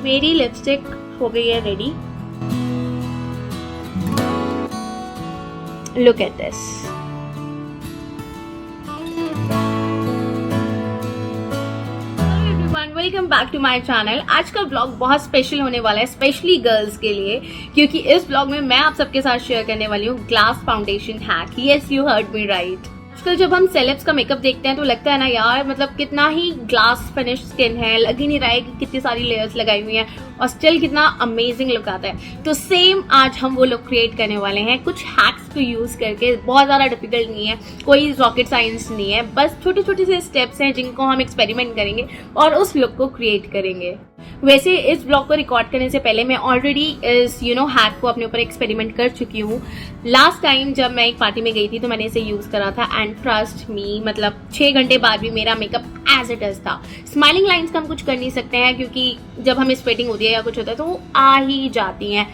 मेरी लिपस्टिक हो गई है ready. Look at this. Welcome back to my channel. आज का ब्लॉग बहुत स्पेशल होने वाला है, स्पेशली गर्ल्स के लिए, क्योंकि इस ब्लॉग में मैं आप सबके साथ शेयर करने वाली हूँ glass foundation hack. Yes, you heard me right. आजकल जब हम सेलेब्स का मेकअप देखते हैं तो लगता है ना यार, मतलब कितना ही ग्लास फिनिश स्किन है, लग ही नहीं रहा है कि कितनी सारी लेयर्स लगाई हुई हैं और स्टिल कितना अमेजिंग लुक आता है। तो सेम आज हम वो लुक क्रिएट करने वाले हैं कुछ हैक्स को यूज करके। बहुत ज्यादा डिफिकल्ट नहीं है, कोई रॉकेट साइंस नहीं है, बस छोटे छोटे से स्टेप्स हैं जिनको हम एक्सपेरिमेंट करेंगे और उस लुक को क्रिएट करेंगे। वैसे इस ब्लॉग को रिकॉर्ड करने से पहले मैं ऑलरेडी इस हैक को अपने ऊपर एक्सपेरिमेंट कर चुकी हूँ। लास्ट टाइम जब मैं एक पार्टी में गई थी तो मैंने इसे यूज करा था एंड ट्रस्ट मी, मतलब 6 घंटे बाद भी मेरा मेकअप एज इट इज था। स्माइलिंग लाइंस का हम कुछ कर नहीं सकते हैं क्योंकि जब हमें स्वेटिंग होती है या कुछ होता है तो वो आ ही जाती हैं,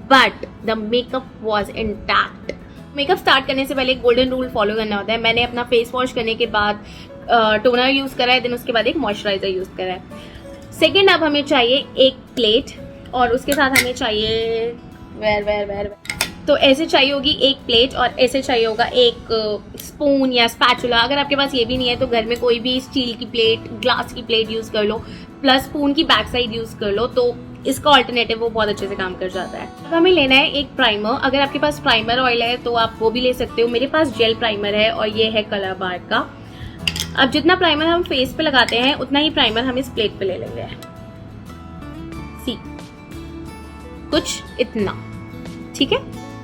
but the makeup was intact. Makeup start करने से पहले एक गोल्डन रूल फॉलो करना होता है। मैंने अपना फेस वॉश करने के बाद टोनर यूज करा है, देन उसके बाद एक मॉइस्चराइजर यूज करा है। सेकेंड, अब हमें चाहिए एक प्लेट और उसके साथ हमें चाहिए तो ऐसे चाहिए होगी एक प्लेट और ऐसे चाहिए होगा एक स्पून या स्पैचुला। अगर आपके पास ये भी नहीं है तो घर में कोई भी स्टील की प्लेट, ग्लास की प्लेट यूज कर लो, प्लस स्पून की बैक साइड यूज कर लो, तो इसका ऑल्टरनेटिव वो बहुत अच्छे से काम कर जाता है। अब हमें लेना है एक प्राइमर। अगर आपके पास प्राइमर ऑयल है तो आप वो भी ले सकते हो। मेरे पास जेल प्राइमर है और ये है कलर बार का। अब जितना प्राइमर हम फेस पे लगाते हैं उतना ही प्राइमर हम इस प्लेट पे ले लेंगे। सी, कुछ इतना, ठीक है।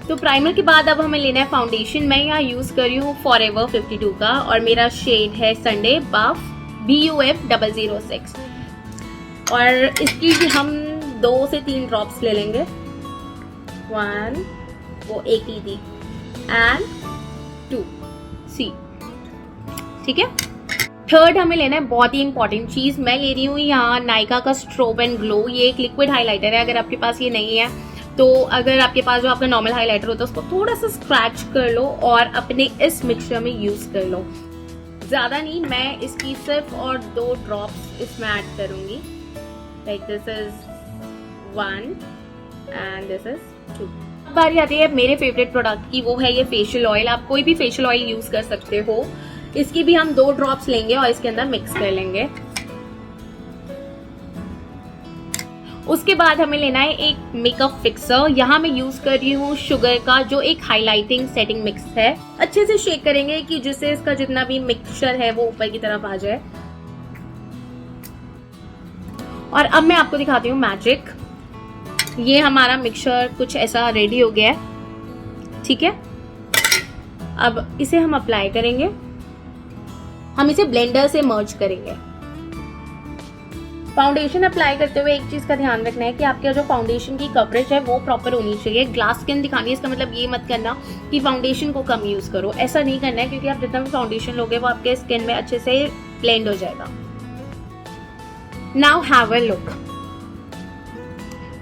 तो प्राइमर के बाद अब हमें लेना है फाउंडेशन। मैं यहाँ यूज कर रही हूँ फॉरएवर 52 का और मेरा शेड है संडे बफ BUF 006 और इसकी भी हम 2 से 3 ड्रॉप्स ले लेंगे। 1, वो एक ही थी, एंड 2, सी, ठीक है। थर्ड हमें लेना है बहुत ही इंपॉर्टेंट चीज। मैं ले रही हूँ यहाँ नायका का स्ट्रोब एंड ग्लो। ये एक लिक्विड हाइलाइटर है। अगर आपके पास ये नहीं है तो अगर आपके पास जो आपका नॉर्मल हाइलाइटर होता है उसको थोड़ा सा स्क्रैच कर लो और अपने इस मिक्सचर में यूज कर लो। ज्यादा नहीं, मैं इसकी सिर्फ और 2 ड्रॉप्स इसमें ऐड करूंगी। Like this is 1 and this is 2। अब बारी आती है मेरे फेवरेट प्रोडक्ट की, वो है ये फेशियल ऑयल। आप कोई भी फेशियल ऑयल यूज कर सकते हो। इसकी भी हम 2 ड्रॉप्स लेंगे और इसके अंदर मिक्स कर लेंगे। उसके बाद हमें लेना है एक मेकअप फिक्सर। यहाँ मैं यूज कर रही हूँ शुगर का, जो एक हाइलाइटिंग सेटिंग मिक्स है। अच्छे से शेक करेंगे कि जिससे इसका जितना भी मिक्सचर है वो ऊपर की तरफ आ जाए। और अब मैं आपको दिखाती हूँ मैजिक। ये हमारा मिक्सचर कुछ ऐसा रेडी हो गया है, ठीक है। अब इसे हम अप्लाई करेंगे। हम इसे ब्लेंडर से मर्ज करेंगे। फाउंडेशन अप्लाई करते हुए एक चीज का ध्यान रखना है कि आपके जो फाउंडेशन की कवरेज है वो प्रॉपर होनी चाहिए। ग्लास स्किन दिखानी है, इसका मतलब ये मत करना कि फाउंडेशन को कम यूज करो, ऐसा नहीं करना है, क्योंकि आप जितना भी फाउंडेशन लोगे वो आपके स्किन में अच्छे से ब्लेंड हो जाएगा। Now have a look.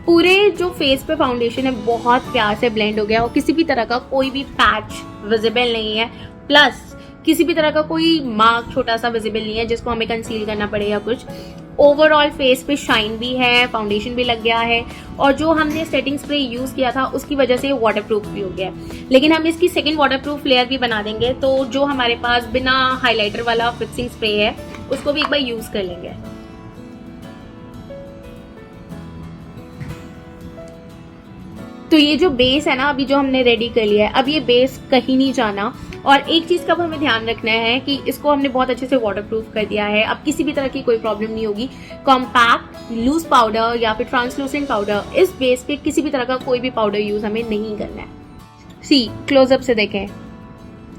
पूरे जो फेस पे फाउंडेशन है बहुत प्यार से ब्लेंड हो गया और किसी भी तरह का कोई भी पैच विजिबल नहीं है, प्लस किसी भी तरह का कोई मार्क छोटा सा विजिबल नहीं है जिसको हमें कंसील करना पड़े या कुछ। ओवरऑल फेस पे शाइन भी है, फाउंडेशन भी लग गया है और जो हमने सेटिंग स्प्रे यूज किया था उसकी वजह से वाटरप्रूफ भी हो गया है। लेकिन हम इसकी सेकंड वाटरप्रूफ लेयर भी बना देंगे, तो जो हमारे पास बिना हाइलाइटर वाला फिक्सिंग स्प्रे है उसको भी एक बार यूज कर लेंगे। तो ये जो बेस है ना, अभी जो हमने रेडी कर लिया है, अब ये बेस कहीं नहीं जाना। और एक चीज का हमें ध्यान रखना है कि इसको हमने बहुत अच्छे से वाटरप्रूफ कर दिया है। अब किसी भी तरह की कोई प्रॉब्लम नहीं होगी। कॉम्पैक्ट, लूज पाउडर या फिर ट्रांसलूसेंट पाउडर, इस बेस पे किसी भी तरह का कोई भी पाउडर यूज हमें नहीं करना है। सी, क्लोजअप से देखें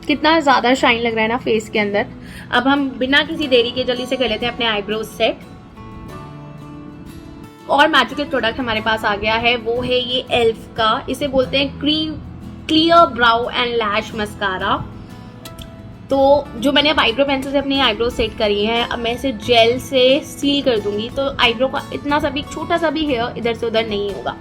कितना ज्यादा शाइन लग रहा है ना फेस के अंदर। अब हम बिना किसी देरी के जल्दी से कर लेते हैं अपने आईब्रोज सेट। और मैजिकल प्रोडक्ट हमारे पास आ गया है, वो है ये एल्फ का, इसे बोलते हैं clear brow and lash mascara. तो जो मैंने अब आईब्रो पेंसिल से अपनी आईब्रो सेट करी है, अब मैं इसे जेल से सील कर दूंगी तो आईब्रो का इतना सा भी, छोटा सा भी हेयर इधर से उधर नहीं होगा।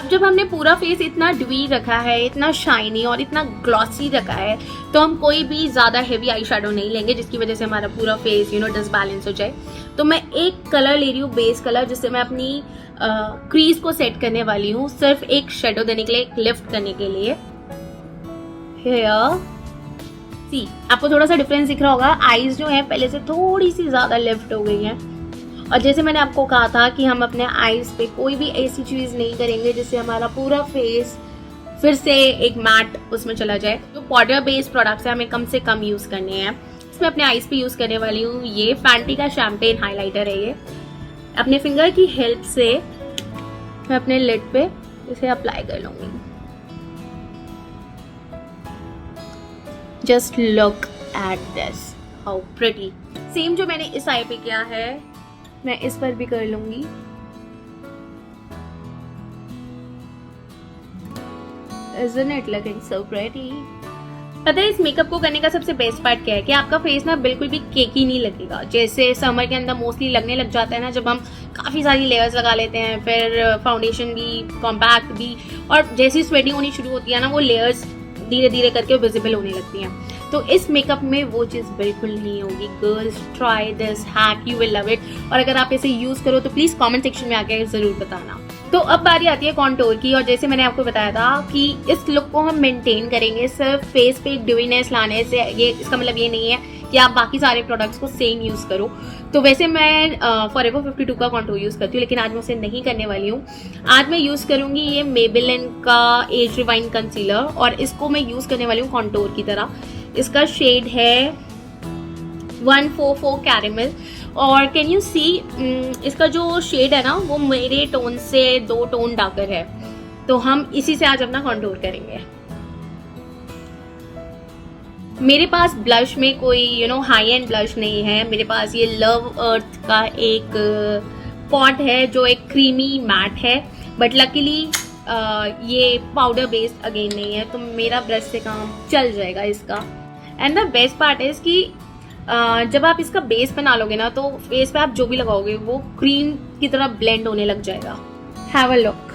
जब हमने पूरा फेस इतना ड्यूई रखा है, इतना शाइनी और इतना ग्लॉसी रखा है, तो हम कोई भी ज़्यादा हेवी आई शेडो नहीं लेंगे जिसकी वजह से हमारा पूरा फेस डिसबैलेंस हो जाए। तो मैं एक कलर ले रही हूँ, बेस कलर, जिससे मैं अपनी क्रीज को सेट करने वाली हूँ, सिर्फ एक शेडो देने के लिए, एक लिफ्ट करने के लिए। हेयर सी, आपको थोड़ा सा डिफरेंस दिख रहा होगा, आईज जो है पहले से थोड़ी सी ज़्यादा लिफ्ट हो गई है। और जैसे मैंने आपको कहा था कि हम अपने आईज पे कोई भी ऐसी चीज नहीं करेंगे जिससे हमारा पूरा फेस फिर से एक मैट उसमें चला जाए। तो पाउडर बेस्ड प्रोडक्ट्स हमें कम से कम यूज करने हैं। इसमें अपने आईज पे यूज करने वाली हूँ ये फैंटी का शैम्पेन हाइलाइटर है। ये अपने फिंगर की हेल्प से मैं अपने लिड पे इसे अप्लाई कर लूंगी। Just look at this, how pretty. Same जो मैंने इस आई पे किया है मैं इस पर भी कर लूंगी। Isn't it looking so pretty? पता है इस मेकअप को करने का सबसे बेस्ट पार्ट क्या है कि आपका फेस ना बिल्कुल भी केकी नहीं लगेगा, जैसे समर के अंदर मोस्टली लगने लग जाता है ना, जब हम काफी सारी लेयर्स लगा लेते हैं, फिर फाउंडेशन भी, कॉम्पैक्ट भी, और जैसी स्वेटिंग होनी शुरू होती है ना, वो लेयर्स धीरे धीरे करके विजिबल होने लगती हैं। तो इस मेकअप में वो चीज़ बिल्कुल नहीं होगी। Girls, try this hack, you will love it. और अगर आप इसे यूज करो तो प्लीज कमेंट सेक्शन में आके जरूर बताना। तो अब बारी आती है कॉन्टोर की, और जैसे मैंने आपको बताया था कि इस लुक को हम मेंटेन करेंगे सिर्फ फेस पे ड्यूइनेस लाने से। ये इसका मतलब ये नहीं है कि आप बाकी सारे प्रोडक्ट्स को सेम यूज करो। तो वैसे मैं फॉरएवर 52 का कॉन्टोर यूज करती हूँ, लेकिन आज मैं उसे नहीं करने वाली हूँ। आज मैं यूज करूंगी ये मेबेलिन का एज रिवाइन कंसीलर, और इसको मैं यूज करने वाली हूँ कॉन्टोर की तरह। इसका शेड है 144 कैरेमल, और कैन यू सी इसका जो शेड है ना वो मेरे टोन से 2 टोन डार्कर है। तो हम इसी से आज अपना कॉन्टूर करेंगे। मेरे पास ब्लश में कोई हाई एंड ब्लश नहीं है। मेरे पास ये लव अर्थ का एक पॉट है जो एक क्रीमी मैट है, बट लकीली ये पाउडर बेस्ड अगेन नहीं है, तो मेरा ब्रश से काम चल जाएगा इसका। And the best part is कि जब आप इसका बेस बना लोगे ना, तो फेस पे आप जो भी लगाओगे वो क्रीम की तरह ब्लेंड होने लग जाएगा। Have a look.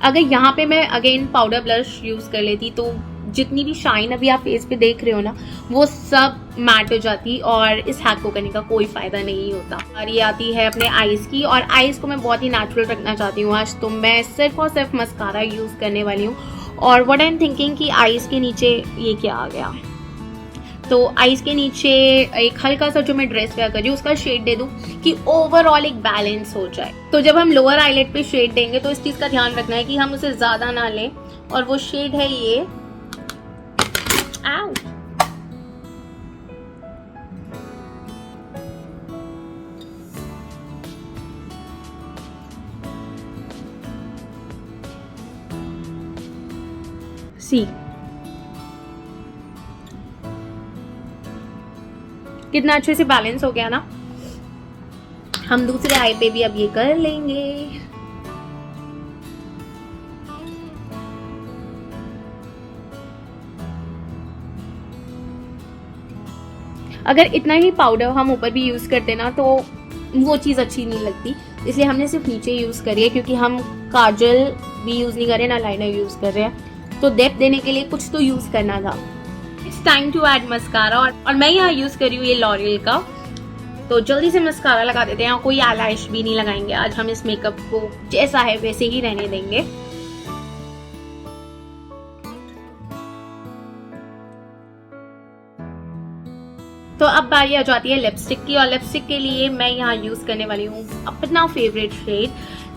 अगर यहाँ पे मैं अगेन पाउडर ब्लश यूज कर लेती तो जितनी भी शाइन अभी आप फेस पे देख रहे हो ना, वो सब मैट हो जाती, और इस हैक को करने का कोई फायदा नहीं होता। और ये आती है अपने आईज की, और आईज को मैं बहुत ही नेचुरल रखना चाहती हूँ आज, तो मैं सिर्फ और सिर्फ मस्कारा यूज करने वाली हूँ। और व्हाट आई एम थिंकिंग कि आईज के नीचे ये क्या आ गया, तो आईज के नीचे एक हल्का सा जो मैं ड्रेस वेयर कर रही हूँ उसका शेड दे दूं कि ओवरऑल एक बैलेंस हो जाए। तो जब हम लोअर आईलेट पे शेड देंगे तो इस चीज का ध्यान रखना है कि हम उसे ज्यादा ना लें, और वो शेड है ये आउ। सी कितना अच्छे से बैलेंस हो गया ना। हम दूसरे आई पे भी अब ये कर लेंगे। अगर इतना ही पाउडर हम ऊपर भी यूज करते ना तो वो चीज अच्छी नहीं लगती, इसलिए हमने सिर्फ नीचे यूज करी है, क्योंकि हम काजल भी यूज नहीं कर रहे ना लाइनर यूज कर रहे हैं, तो डेप्थ देने के लिए कुछ तो यूज करना था। It's time to add mascara, और मैं यहाँ यूज कर रही हूँ ये लॉरियल का। तो जल्दी से मस्कारा लगा देते हैं, और कोई आईलैश भी नहीं लगाएंगे आज हम। इस मेकअप को जैसा है वैसे ही रहने देंगे। तो अब बारी आ जाती है लिपस्टिक की, और लिपस्टिक के लिए मैं यहाँ यूज करने वाली हूँ अपना फेवरेट शेड,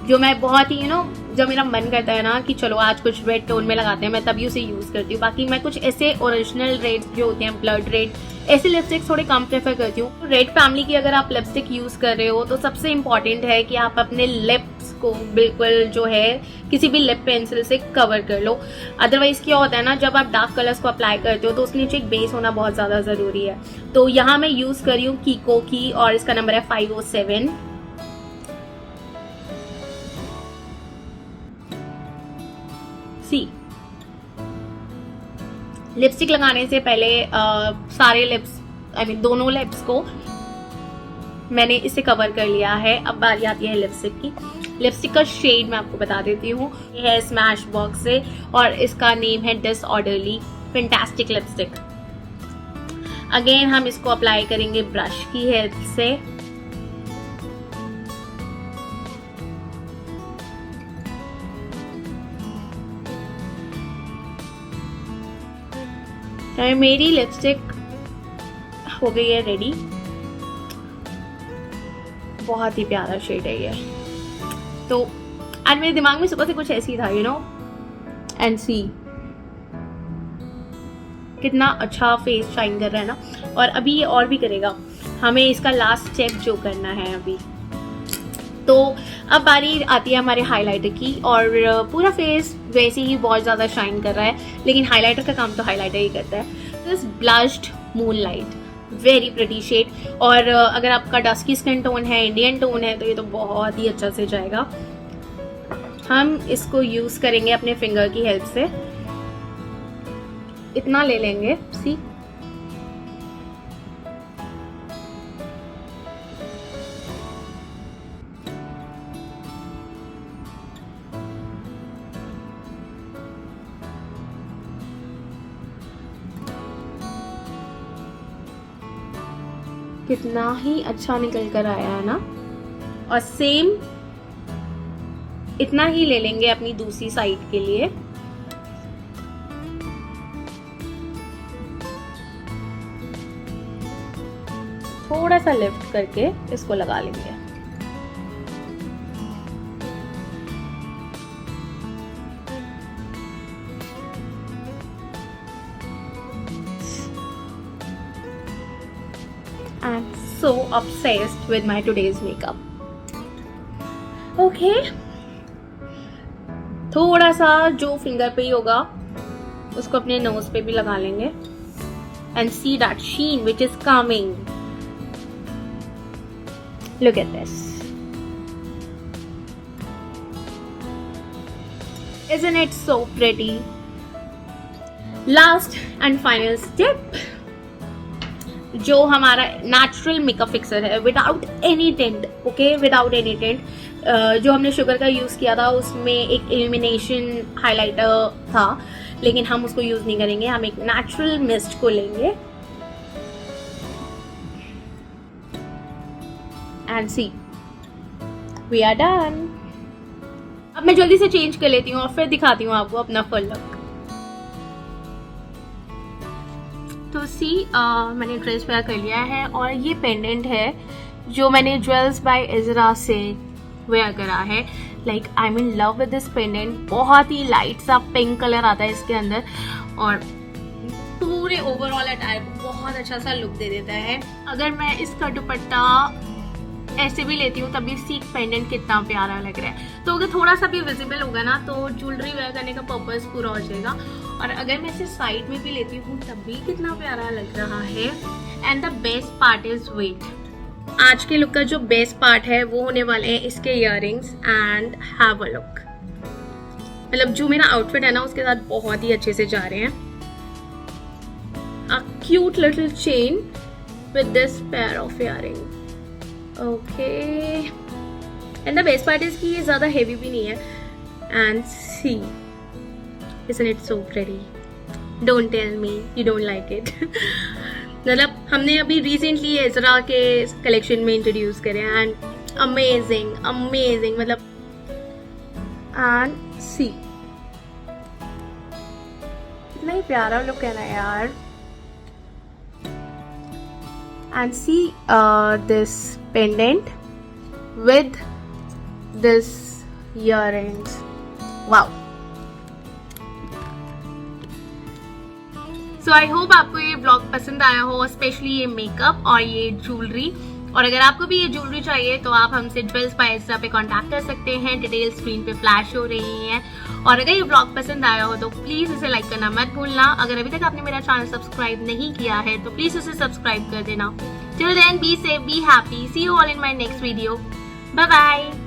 जो मैं बहुत ही जब मेरा मन करता है ना कि चलो आज कुछ रेड टोन में लगाते हैं, मैं तभी उसे यूज करती हूँ। बाकी मैं कुछ ऐसे ओरिजिनल रेड जो होते हैं, ब्लड रेड, ऐसे लिपस्टिक थोड़े कम प्रेफर करती हूँ। रेड फैमिली की अगर आप लिपस्टिक यूज कर रहे हो तो सबसे इम्पोर्टेंट है कि आप अपने लिप्स को बिल्कुल जो है किसी भी लिप पेंसिल से कवर कर लो। अदरवाइज क्या होता है ना, जब आप डार्क कलर्स को अप्लाई करते हो तो उसके नीचे एक बेस होना बहुत ज्यादा जरूरी है। तो यहाँ मैं यूज कर रही हूँ कीको की, और इसका नंबर है 507। सी लिपस्टिक लगाने से पहले सारे लिप्स दोनों लिप्स को मैंने इसे कवर कर लिया है। अब बारी आती है लिपस्टिक की। लिपस्टिक का शेड मैं आपको बता देती हूँ, ये है स्मैश बॉक्स से और इसका नेम है डिसऑर्डरली फैंटास्टिक लिपस्टिक। अगेन हम इसको अप्लाई करेंगे ब्रश की हेल्प से। तो मेरी लिपस्टिक हो गई है रेडी। बहुत ही प्यारा शेड है ये। तो आज मेरे दिमाग में सुबह से कुछ ऐसी था, यू नो, एंड सी कितना अच्छा फेस शाइन कर रहा है ना। और अभी ये और भी करेगा। हमें इसका लास्ट स्टेप जो करना है अभी, तो अब बारी आती है हमारे हाइलाइटर की। और पूरा फेस वैसे ही बहुत ज़्यादा शाइन कर रहा है, लेकिन हाइलाइटर का काम तो हाइलाइटर ही करता है। This blushed moonlight, very pretty shade. और अगर आपका डस्की स्किन टोन है, इंडियन टोन है, तो ये तो बहुत ही अच्छा से जाएगा। हम इसको यूज़ करेंगे अपने फिंगर की हेल्प से। इतना ले लेंगे, सी, कितना ही अच्छा निकल कर आया है ना। और सेम इतना ही ले लेंगे अपनी दूसरी साइड के लिए। थोड़ा सा लिफ्ट करके इसको लगा लेंगे। I'm so obsessed with my today's makeup. Okay. थोड़ा सा जो फिंगर पे ही होगा उसको अपने नोज पे भी लगा लेंगे। And see that sheen which is coming. Look at this. Isn't it so pretty? Last and final step, जो हमारा नेचुरल मेकअप फिक्सर है, without any tint, okay, without any tint. जो हमने शुगर का यूज़ किया था उसमें एक इल्यूमिनेशन हाइलाइटर था, लेकिन हम उसको यूज़ नहीं करेंगे। हम एक नेचुरल मिस्ट को लेंगे and see, we are done. अब मैं जल्दी से चेंज कर लेती हूँ और फिर दिखाती हूँ आपको अपना फुल लुक। तो सी, मैंने ड्रेस वेयर कर लिया है और ये पेंडेंट है जो मैंने ज्वेल्स बाय इजरा से वेयर करा है। Like I am in love with this pendant. बहुत ही लाइट सा पिंक कलर आता है इसके अंदर और पूरे ओवरऑल अटायर को बहुत अच्छा सा लुक दे देता है। अगर मैं इसका दुपट्टा ऐसे भी लेती हूँ तभी सीक पेंडेंट कितना प्यारा लग रहा है। तो अगर थोड़ा सा भी विजिबल होगा ना तो ज्वेलरी वेयर करने का पर्पस पूरा हो जाएगा। और अगर मैं इसे साइड में भी लेती हूँ तब भी कितना प्यारा लग रहा है। And the best part is wait. आज के लुक का जो बेस्ट पार्ट है वो होने वाले हैं इसके earrings and have a look. मतलब जो मेरा आउटफिट है ना उसके साथ बहुत ही अच्छे से जा रहे हैं। A cute little chain with this pair of earring. Okay, and the best part is कि ये ज्यादा हेवी भी नहीं है। And see, isn't it so pretty? Don't tell me you don't like it. मतलब हमने अभी रिसेंटली इजरा के कलेक्शन में इंट्रोड्यूस करे एंड अमेजिंग अमेजिंग, मतलब एंड सी, इतना ही प्यारा लुक है ना यार। And see this pendant with this earrings, wow. So I hope आपको ये ब्लॉग पसंद आया हो, स्पेशली ये मेकअप और ये ज्वेलरी। और अगर आपको भी ये ज्वेलरी चाहिए तो आप हमसे ज्वेल्स बाय इजरा पे कांटेक्ट कर सकते हैं। डिटेल स्क्रीन पे फ्लैश हो रही हैं। और अगर ये ब्लॉग पसंद आया हो तो प्लीज इसे लाइक करना मत भूलना। अगर अभी तक आपने मेरा चैनल सब्सक्राइब नहीं किया है तो प्लीज इसे सब्सक्राइब कर देना। Till then, be safe, be happy, see you all in my next video. Bye bye.